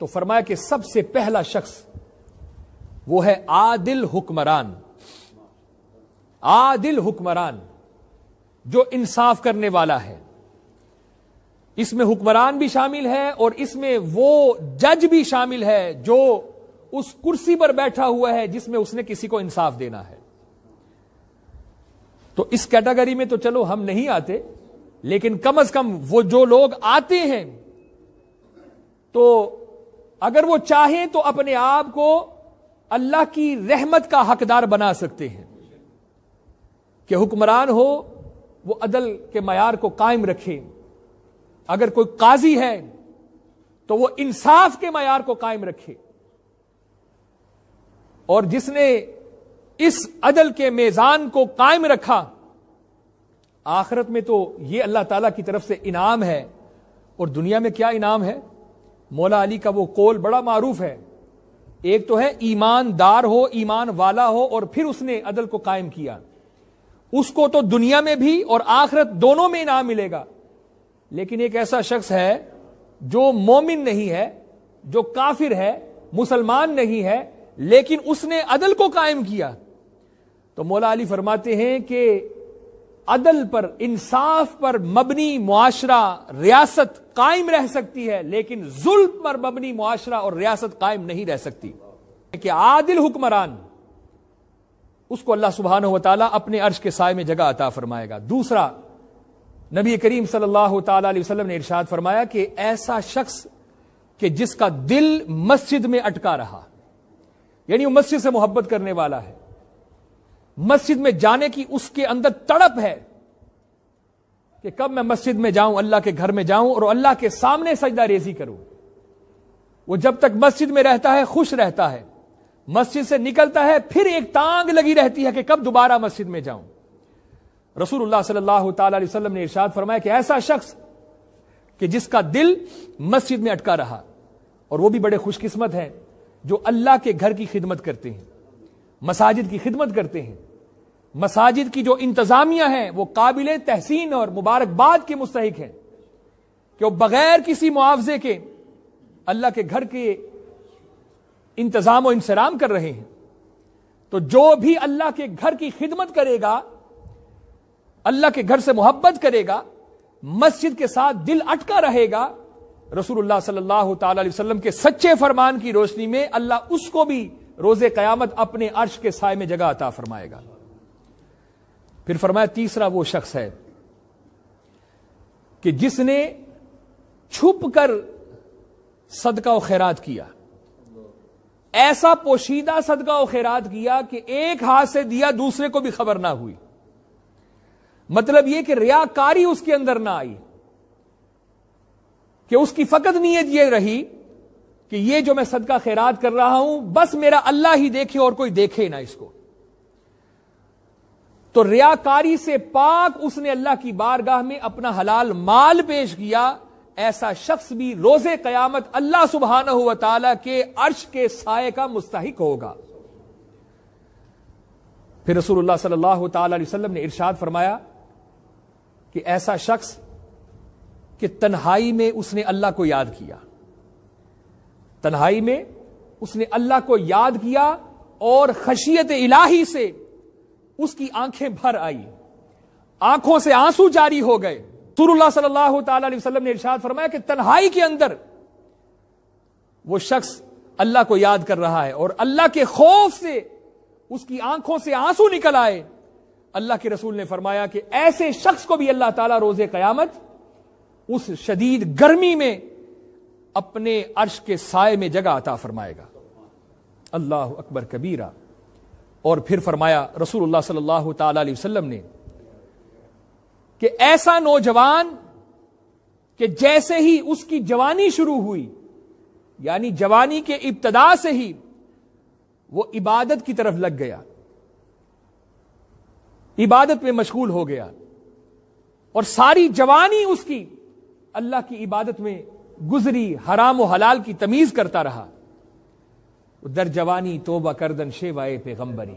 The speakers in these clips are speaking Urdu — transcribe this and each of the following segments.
تو فرمایا کہ سب سے پہلا شخص وہ ہے عادل حکمران. عادل حکمران جو انصاف کرنے والا ہے. اس میں حکمران بھی شامل ہے اور اس میں وہ جج بھی شامل ہے جو اس کرسی پر بیٹھا ہوا ہے جس میں اس نے کسی کو انصاف دینا ہے. تو اس کیٹیگری میں تو چلو ہم نہیں آتے, لیکن کم از کم وہ جو لوگ آتے ہیں تو اگر وہ چاہیں تو اپنے آپ کو اللہ کی رحمت کا حقدار بنا سکتے ہیں کہ حکمران ہو وہ عدل کے معیار کو قائم رکھے. اگر کوئی قاضی ہے تو وہ انصاف کے معیار کو قائم رکھے, اور جس نے اس عدل کے میزان کو قائم رکھا آخرت میں تو یہ اللہ تعالیٰ کی طرف سے انعام ہے. اور دنیا میں کیا انعام ہے؟ مولا علی کا وہ قول بڑا معروف ہے. ایک تو ہے ایماندار ہو, ایمان والا ہو, اور پھر اس نے عدل کو قائم کیا, اس کو تو دنیا میں بھی اور آخرت دونوں میں انعام ملے گا. لیکن ایک ایسا شخص ہے جو مومن نہیں ہے, جو کافر ہے, مسلمان نہیں ہے, لیکن اس نے عدل کو قائم کیا, تو مولا علی فرماتے ہیں کہ عدل پر, انصاف پر مبنی معاشرہ, ریاست قائم رہ سکتی ہے, لیکن ظلم پر مبنی معاشرہ اور ریاست قائم نہیں رہ سکتی. کہ عادل حکمران, اس کو اللہ سبحانہ و تعالیٰ اپنے عرش کے سائے میں جگہ عطا فرمائے گا. دوسرا, نبی کریم صلی اللہ تعالی علیہ وسلم نے ارشاد فرمایا کہ ایسا شخص کہ جس کا دل مسجد میں اٹکا رہا, یعنی وہ مسجد سے محبت کرنے والا ہے, مسجد میں جانے کی اس کے اندر تڑپ ہے کہ کب میں مسجد میں جاؤں, اللہ کے گھر میں جاؤں اور اللہ کے سامنے سجدہ ریزی کروں. وہ جب تک مسجد میں رہتا ہے خوش رہتا ہے, مسجد سے نکلتا ہے پھر ایک تانگ لگی رہتی ہے کہ کب دوبارہ مسجد میں جاؤں. رسول اللہ صلی اللہ تعالی علیہ وسلم نے ارشاد فرمایا کہ ایسا شخص کہ جس کا دل مسجد میں اٹکا رہا, اور وہ بھی بڑے خوش قسمت ہیں جو اللہ کے گھر کی خدمت کرتے ہیں, مساجد کی خدمت کرتے ہیں. مساجد کی جو انتظامیہ ہیں وہ قابل تحسین اور مبارکباد کے مستحق ہیں کہ وہ بغیر کسی معاوضے کے اللہ کے گھر کے انتظام و انصرام کر رہے ہیں. تو جو بھی اللہ کے گھر کی خدمت کرے گا, اللہ کے گھر سے محبت کرے گا, مسجد کے ساتھ دل اٹکا رہے گا, رسول اللہ صلی اللہ تعالی علیہ وسلم کے سچے فرمان کی روشنی میں اللہ اس کو بھی روز قیامت اپنے عرش کے سائے میں جگہ عطا فرمائے گا. پھر فرمایا تیسرا وہ شخص ہے کہ جس نے چھپ کر صدقہ و خیرات کیا, ایسا پوشیدہ صدقہ و خیرات کیا کہ ایک ہاتھ سے دیا دوسرے کو بھی خبر نہ ہوئی. مطلب یہ کہ ریاکاری اس کے اندر نہ آئی, کہ اس کی فقط نیت یہ رہی کہ یہ جو میں صدقہ خیرات کر رہا ہوں بس میرا اللہ ہی دیکھے اور کوئی دیکھے نہ اس کو. تو ریاکاری سے پاک اس نے اللہ کی بارگاہ میں اپنا حلال مال پیش کیا. ایسا شخص بھی روز قیامت اللہ سبحانہ و تعالی کے عرش کے سائے کا مستحق ہوگا. پھر رسول اللہ صلی اللہ تعالی علیہ وسلم نے ارشاد فرمایا کہ ایسا شخص کہ تنہائی میں اس نے اللہ کو یاد کیا, تنہائی میں اس نے اللہ کو یاد کیا اور خشیت الہی سے اس کی آنکھیں بھر آئی, آنکھوں سے آنسو جاری ہو گئے. رسول اللہ صلی اللہ تعالی علیہ وسلم نے ارشاد فرمایا کہ تنہائی کے اندر وہ شخص اللہ کو یاد کر رہا ہے اور اللہ کے خوف سے اس کی آنکھوں سے آنسو نکل آئے. اللہ کے رسول نے فرمایا کہ ایسے شخص کو بھی اللہ تعالیٰ روز قیامت اس شدید گرمی میں اپنے عرش کے سائے میں جگہ عطا فرمائے گا. اللہ اکبر کبیرہ. اور پھر فرمایا رسول اللہ صلی اللہ تعالی علیہ وسلم نے کہ ایسا نوجوان کہ جیسے ہی اس کی جوانی شروع ہوئی, یعنی جوانی کے ابتدا سے ہی وہ عبادت کی طرف لگ گیا, عبادت میں مشغول ہو گیا, اور ساری جوانی اس کی اللہ کی عبادت میں گزری, حرام و حلال کی تمیز کرتا رہا. در جوانی توبہ کردن شیوائے پیغمبری.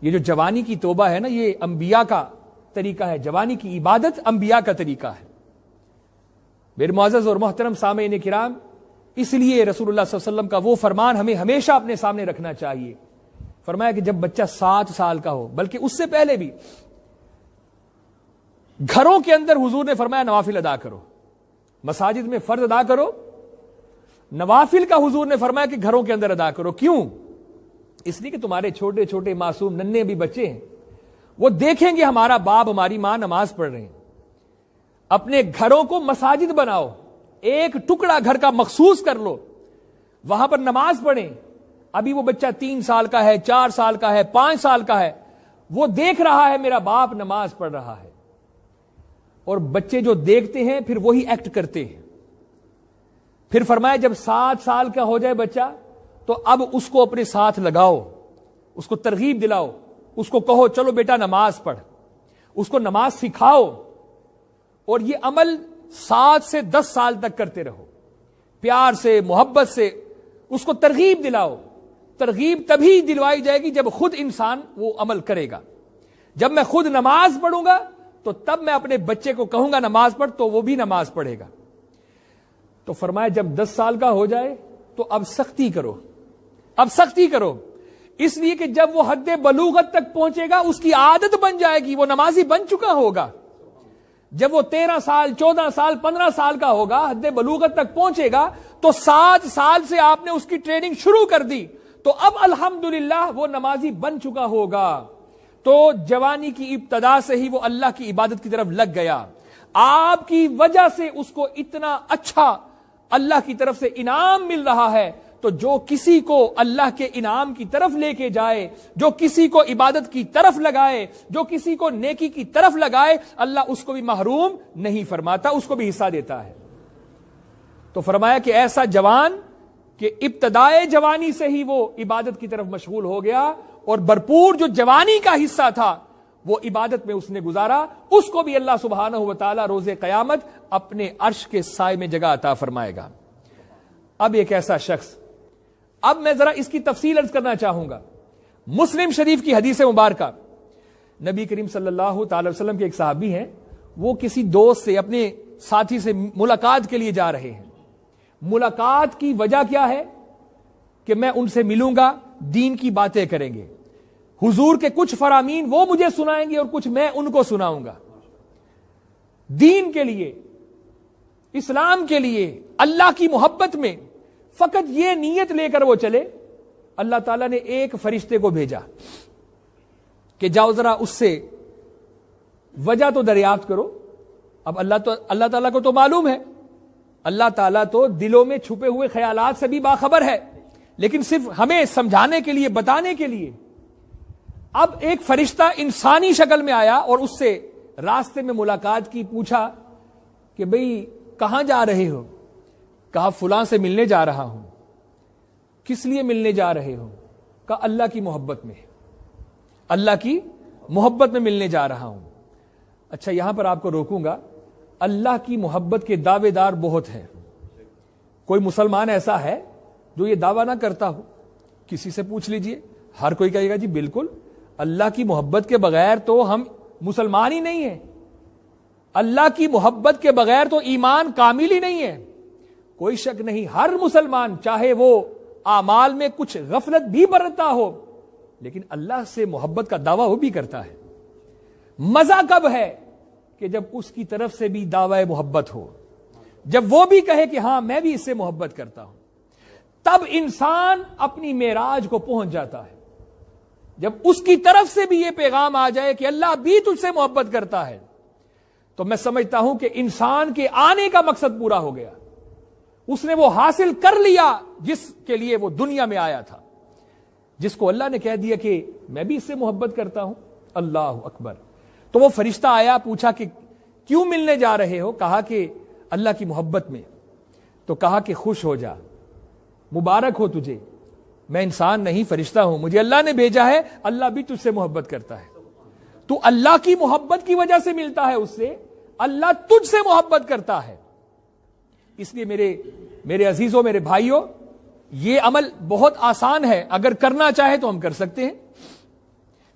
یہ جو جوانی کی توبہ ہے نا, یہ انبیاء کا طریقہ ہے, جوانی کی عبادت انبیاء کا طریقہ ہے. میرے معزز اور محترم سامعین کرام, اس لیے رسول اللہ صلی اللہ علیہ وسلم کا وہ فرمان ہمیں ہمیشہ اپنے سامنے رکھنا چاہیے. فرمایا کہ جب بچہ 7 سال کا ہو، بلکہ اس سے پہلے بھی، گھروں کے اندر حضور نے فرمایا نوافل ادا کرو. مساجد میں فرض ادا کرو، نوافل کا حضور نے فرمایا کہ گھروں کے اندر ادا کرو. کیوں؟ اس لیے کہ تمہارے چھوٹے چھوٹے معصوم ننھے بھی بچے ہیں، وہ دیکھیں گے ہمارا باپ ہماری ماں نماز پڑھ رہے ہیں. اپنے گھروں کو مساجد بناؤ، ایک ٹکڑا گھر کا مخصوص کر لو، وہاں پر نماز پڑھیں. ابھی وہ بچہ 3 سال کا ہے، 4 سال کا ہے، 5 سال کا ہے، وہ دیکھ رہا ہے میرا باپ نماز پڑھ رہا ہے. اور بچے جو دیکھتے ہیں پھر وہی ایکٹ کرتے ہیں. پھر فرمایا جب 7 سال کا ہو جائے بچہ تو اب اس کو اپنے ساتھ لگاؤ، اس کو ترغیب دلاؤ، اس کو کہو چلو بیٹا نماز پڑھ، اس کو نماز سکھاؤ. اور یہ عمل 7 سے 10 سال تک کرتے رہو، پیار سے، محبت سے اس کو ترغیب دلاؤ. ترغیب تبھی دلوائی جائے گی جب خود انسان وہ عمل کرے گا. جب میں خود نماز پڑھوں گا تو تب میں اپنے بچے کو کہوں گا نماز پڑھ، تو وہ بھی نماز پڑھے گا. تو فرمایا جب 10 سال کا ہو جائے تو اب سختی کرو، اب سختی کرو. اس لیے کہ جب وہ حد بلوغت تک پہنچے گا اس کی عادت بن جائے گی، وہ نمازی بن چکا ہوگا. جب وہ 13 سال 14 سال 15 سال کا ہوگا، حد بلوغت تک پہنچے گا، تو 7 سال سے آپ نے اس کی ٹریننگ شروع کر دی، تو اب الحمدللہ وہ نمازی بن چکا ہوگا. تو جوانی کی ابتدا سے ہی وہ اللہ کی عبادت کی طرف لگ گیا. آپ کی وجہ سے اس کو اتنا اچھا اللہ کی طرف سے انعام مل رہا ہے. تو جو کسی کو اللہ کے انعام کی طرف لے کے جائے، جو کسی کو عبادت کی طرف لگائے، جو کسی کو نیکی کی طرف لگائے، اللہ اس کو بھی محروم نہیں فرماتا، اس کو بھی حصہ دیتا ہے. تو فرمایا کہ ایسا جوان کہ ابتدائے جوانی سے ہی وہ عبادت کی طرف مشغول ہو گیا، اور بھرپور جو جوانی کا حصہ تھا وہ عبادت میں اس نے گزارا، اس کو بھی اللہ سبحانہ و تعالی روز قیامت اپنے عرش کے سائے میں جگہ عطا فرمائے گا. اب ایک ایسا شخص، اب میں ذرا اس کی تفصیل عرض کرنا چاہوں گا. مسلم شریف کی حدیث مبارکہ، نبی کریم صلی اللہ تعالی وسلم کے ایک صحابی ہیں، وہ کسی دوست سے، اپنے ساتھی سے ملاقات کے لیے جا رہے ہیں. ملاقات کی وجہ کیا ہے؟ کہ میں ان سے ملوں گا، دین کی باتیں کریں گے، حضور کے کچھ فرامین وہ مجھے سنائیں گے اور کچھ میں ان کو سناؤں گا. دین کے لیے، اسلام کے لیے، اللہ کی محبت میں فقط یہ نیت لے کر وہ چلے. اللہ تعالیٰ نے ایک فرشتے کو بھیجا کہ جاؤ ذرا اس سے وجہ تو دریافت کرو. اب اللہ تعالیٰ کو تو معلوم ہے، اللہ تعالیٰ تو دلوں میں چھپے ہوئے خیالات سے بھی باخبر ہے، لیکن صرف ہمیں سمجھانے کے لیے، بتانے کے لیے. اب ایک فرشتہ انسانی شکل میں آیا اور اس سے راستے میں ملاقات کی. پوچھا کہ بھئی کہاں جا رہے ہو؟ کہا فلاں سے ملنے جا رہا ہوں. کس لیے ملنے جا رہے ہو؟ کہا اللہ کی محبت میں، اللہ کی محبت میں ملنے جا رہا ہوں. اچھا یہاں پر آپ کو روکوں گا. اللہ کی محبت کے دعوے دار بہت ہیں. کوئی مسلمان ایسا ہے جو یہ دعویٰ نہ کرتا ہو؟ کسی سے پوچھ لیجئے، ہر کوئی کہے گا جی بالکل، اللہ کی محبت کے بغیر تو ہم مسلمان ہی نہیں ہیں، اللہ کی محبت کے بغیر تو ایمان کامل ہی نہیں ہے. کوئی شک نہیں، ہر مسلمان چاہے وہ اعمال میں کچھ غفلت بھی برتتا ہو، لیکن اللہ سے محبت کا دعویٰ وہ بھی کرتا ہے. مزہ کب ہے؟ کہ جب اس کی طرف سے بھی دعوی محبت ہو، جب وہ بھی کہے کہ ہاں میں بھی اس سے محبت کرتا ہوں، تب انسان اپنی معراج کو پہنچ جاتا ہے. جب اس کی طرف سے بھی یہ پیغام آ جائے کہ اللہ بھی تجھ سے محبت کرتا ہے، تو میں سمجھتا ہوں کہ انسان کے آنے کا مقصد پورا ہو گیا. اس نے وہ حاصل کر لیا جس کے لیے وہ دنیا میں آیا تھا، جس کو اللہ نے کہہ دیا کہ میں بھی اس سے محبت کرتا ہوں. اللہ اکبر. تو وہ فرشتہ آیا، پوچھا کہ کیوں ملنے جا رہے ہو؟ کہا کہ اللہ کی محبت میں. تو کہا کہ خوش ہو جا، مبارک ہو تجھے، میں انسان نہیں فرشتہ ہوں، مجھے اللہ نے بھیجا ہے، اللہ بھی تجھ سے محبت کرتا ہے. تو اللہ کی محبت کی وجہ سے ملتا ہے اس سے، اللہ تجھ سے محبت کرتا ہے. اس لیے میرے عزیزوں، میرے بھائیوں، یہ عمل بہت آسان ہے، اگر کرنا چاہے تو ہم کر سکتے ہیں.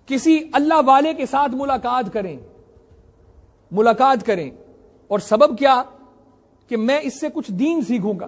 کسی اللہ والے کے ساتھ ملاقات کریں اور سبب کیا؟ کہ میں اس سے کچھ دین سیکھوں گا.